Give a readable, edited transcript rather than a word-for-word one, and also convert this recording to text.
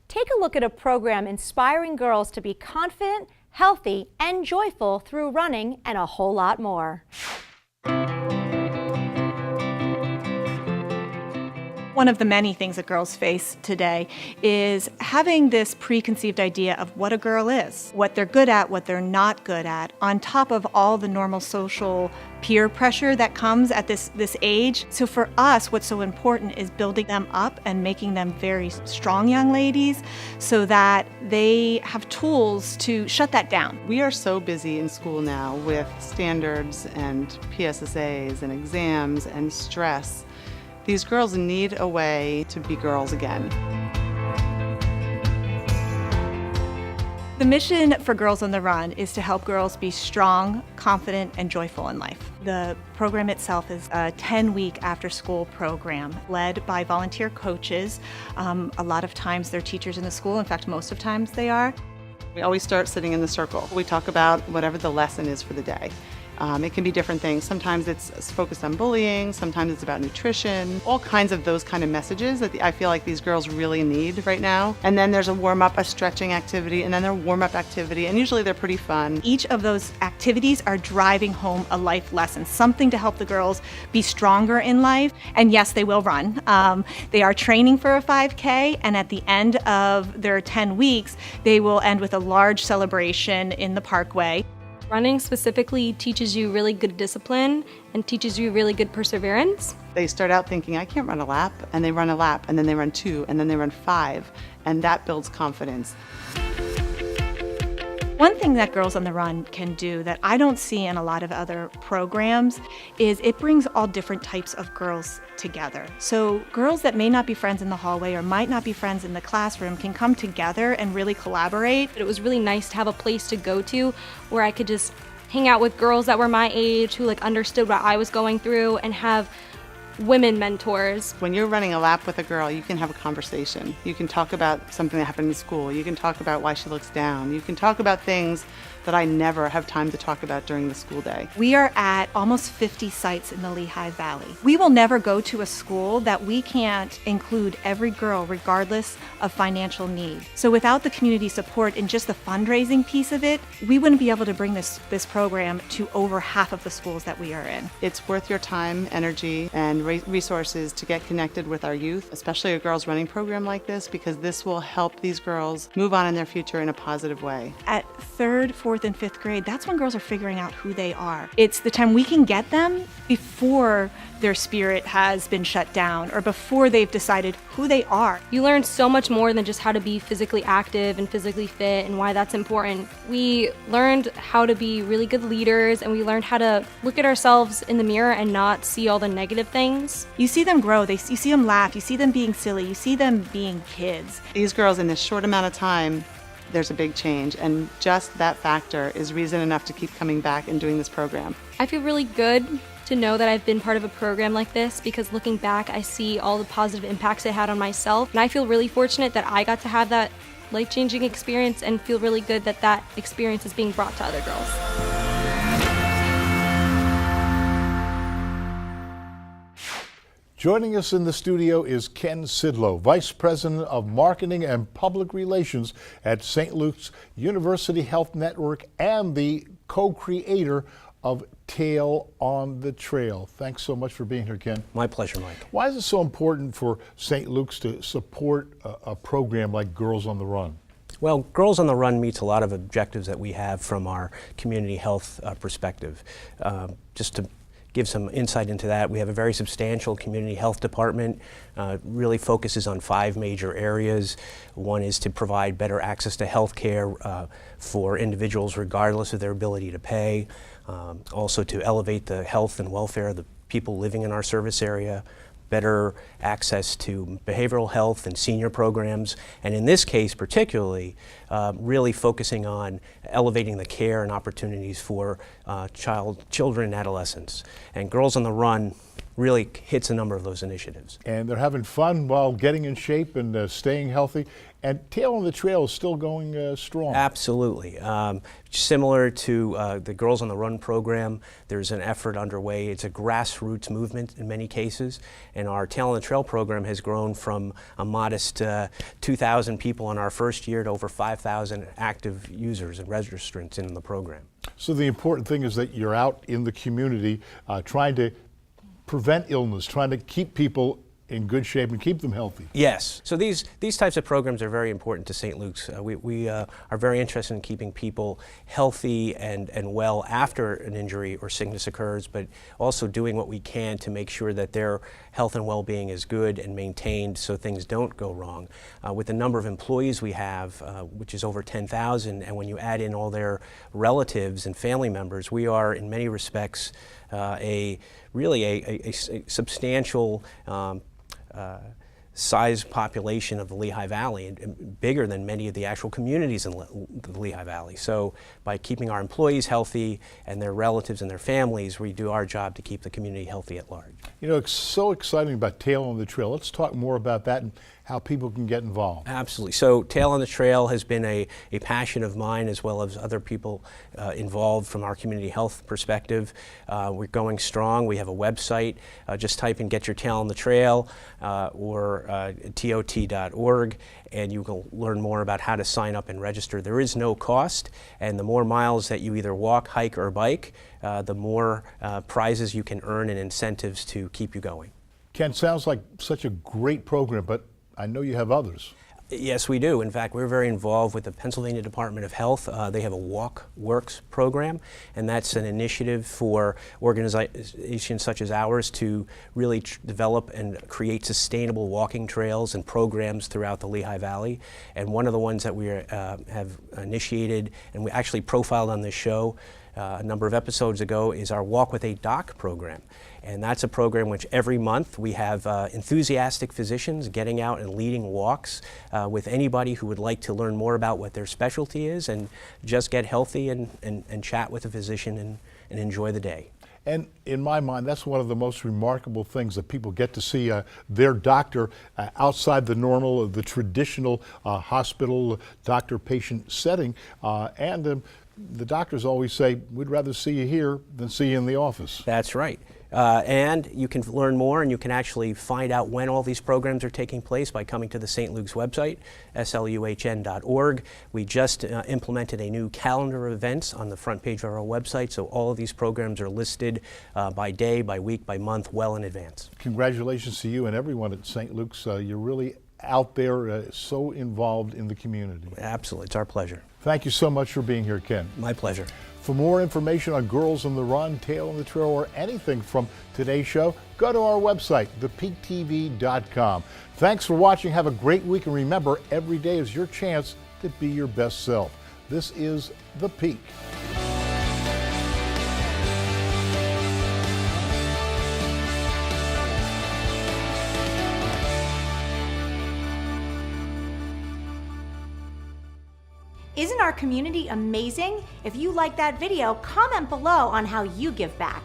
take a look at a program inspiring girls to be confident, healthy, and joyful through running and a whole lot more. One of the many things that girls face today is having this preconceived idea of what a girl is, what they're good at, what they're not good at, on top of all the normal social peer pressure that comes at this age. So for us, what's so important is building them up and making them very strong young ladies so that they have tools to shut that down. We are so busy in school now with standards and PSSAs and exams and stress. These girls need a way to be girls again. The mission for Girls on the Run is to help girls be strong, confident, and joyful in life. The program itself is a 10-week after-school program led by volunteer coaches. A lot of times they're teachers in the school. In fact, most of times they are. We always start sitting in the circle. We talk about whatever the lesson is for the day. It can be different things. Sometimes it's focused on bullying, sometimes it's about nutrition, all kinds of those kind of messages that I feel like these girls really need right now. And then there's a warm-up, a stretching activity, and then a warm-up activity, and usually they're pretty fun. Each of those activities are driving home a life lesson, something to help the girls be stronger in life. And yes, they will run. They are training for a 5K, and at the end of their 10 weeks, they will end with a large celebration in the parkway. Running specifically teaches you really good discipline and teaches you really good perseverance. They start out thinking, I can't run a lap, and they run a lap, and then they run 2, and then they run 5, and that builds confidence. One thing that Girls on the Run can do that I don't see in a lot of other programs is it brings all different types of girls together. So girls that may not be friends in the hallway or might not be friends in the classroom can come together and really collaborate. It was really nice to have a place to go to where I could just hang out with girls that were my age who understood what I was going through and have women mentors. When you're running a lap with a girl, you can have a conversation. You can talk about something that happened in school. You can talk about why she looks down. You can talk about things that I never have time to talk about during the school day. We are at almost 50 sites in the Lehigh Valley. We will never go to a school that we can't include every girl regardless of financial need. So without the community support and just the fundraising piece of it, we wouldn't be able to bring this program to over half of the schools that we are in. It's worth your time, energy, and resources to get connected with our youth, especially a girls running program like this, because this will help these girls move on in their future in a positive way. At 3rd, 4th, and 5th grade, that's when girls are figuring out who they are. It's the time we can get them before their spirit has been shut down or before they've decided who they are. You learn so much more than just how to be physically active and physically fit and why that's important. We learned how to be really good leaders, and we learned how to look at ourselves in the mirror and not see all the negative things. You see them grow, you see them laugh, you see them being silly, you see them being kids. These girls in this short amount of time, there's a big change, and just that factor is reason enough to keep coming back and doing this program. I feel really good to know that I've been part of a program like this because looking back, I see all the positive impacts it had on myself, and I feel really fortunate that I got to have that life-changing experience and feel really good that that experience is being brought to other girls. Joining us in the studio is Ken Szydlow, Vice President of Marketing and Public Relations at St. Luke's University Health Network and the co-creator of Tail on the Trail. Thanks so much for being here, Ken. My pleasure, Mike. Why is it so important for St. Luke's to support a program like Girls on the Run? Well, Girls on the Run meets a lot of objectives that we have from our community health perspective. Just to give some insight into that, we have a very substantial community health department, really focuses on 5 major areas. One is to provide better access to health care for individuals regardless of their ability to pay. Also to elevate the health and welfare of the people living in our service area, better access to behavioral health and senior programs, and in this case particularly, really focusing on elevating the care and opportunities for children and adolescents. And Girls on the Run really hits a number of those initiatives. And they're having fun while getting in shape and staying healthy. And Tail on the Trail is still going strong. Absolutely. Similar to the Girls on the Run program, there's an effort underway. It's a grassroots movement in many cases, and our Tail on the Trail program has grown from a modest 2,000 people in our first year to over 5,000 active users and registrants in the program. So the important thing is that you're out in the community trying to prevent illness, trying to keep people in good shape and keep them healthy. Yes. So these types of programs are very important to St. Luke's. We are very interested in keeping people healthy and well after an injury or sickness occurs, but also doing what we can to make sure that their health and well-being is good and maintained so things don't go wrong. With the number of employees we have, which is over 10,000, and when you add in all their relatives and family members, we are in many respects really a substantial size population of the Lehigh Valley, and bigger than many of the actual communities in the Lehigh Valley. So by keeping our employees healthy and their relatives and their families, we do our job to keep the community healthy at large. You know, it's so exciting about Tail on the Trail. Let's talk more about that and how people can get involved. Absolutely. So Tail on the Trail has been a passion of mine as well as other people involved from our community health perspective. We're going strong. We have a website. Just type in Get Your Tail on the Trail or tot.org, and you can learn more about how to sign up and register. There is no cost, and the more miles that you either walk, hike, or bike, the more prizes you can earn and incentives to keep you going. Ken, sounds like such a great program, but I know you have others. Yes, we do. In fact, we're very involved with the Pennsylvania Department of Health. They have a Walk Works program, and that's an initiative for organizations such as ours to really develop and create sustainable walking trails and programs throughout the Lehigh Valley. And one of the ones that we have initiated, and we actually profiled on this show a number of episodes ago, is our Walk with a Doc program. And that's a program which every month we have enthusiastic physicians getting out and leading walks with anybody who would like to learn more about what their specialty is and just get healthy and chat with a physician and enjoy the day. And in my mind, that's one of the most remarkable things, that people get to see their doctor outside the normal, the traditional hospital doctor-patient setting. The doctors always say, we'd rather see you here than see you in the office. That's right. And you can learn more, and you can actually find out when all these programs are taking place by coming to the St. Luke's website, sluhn.org. We just implemented a new calendar of events on the front page of our website, so all of these programs are listed by day, by week, by month, well in advance. Congratulations to you and everyone at St. Luke's. You're really out there, so involved in the community. Absolutely. It's our pleasure. Thank you so much for being here, Ken. My pleasure. For more information on Girls on the Run, Tail on the Trail, or anything from today's show, go to our website, thepeaktv.com. Thanks for watching. Have a great week, and remember, every day is your chance to be your best self. This is The Peak. Isn't our community amazing? If you like that video, comment below on how you give back.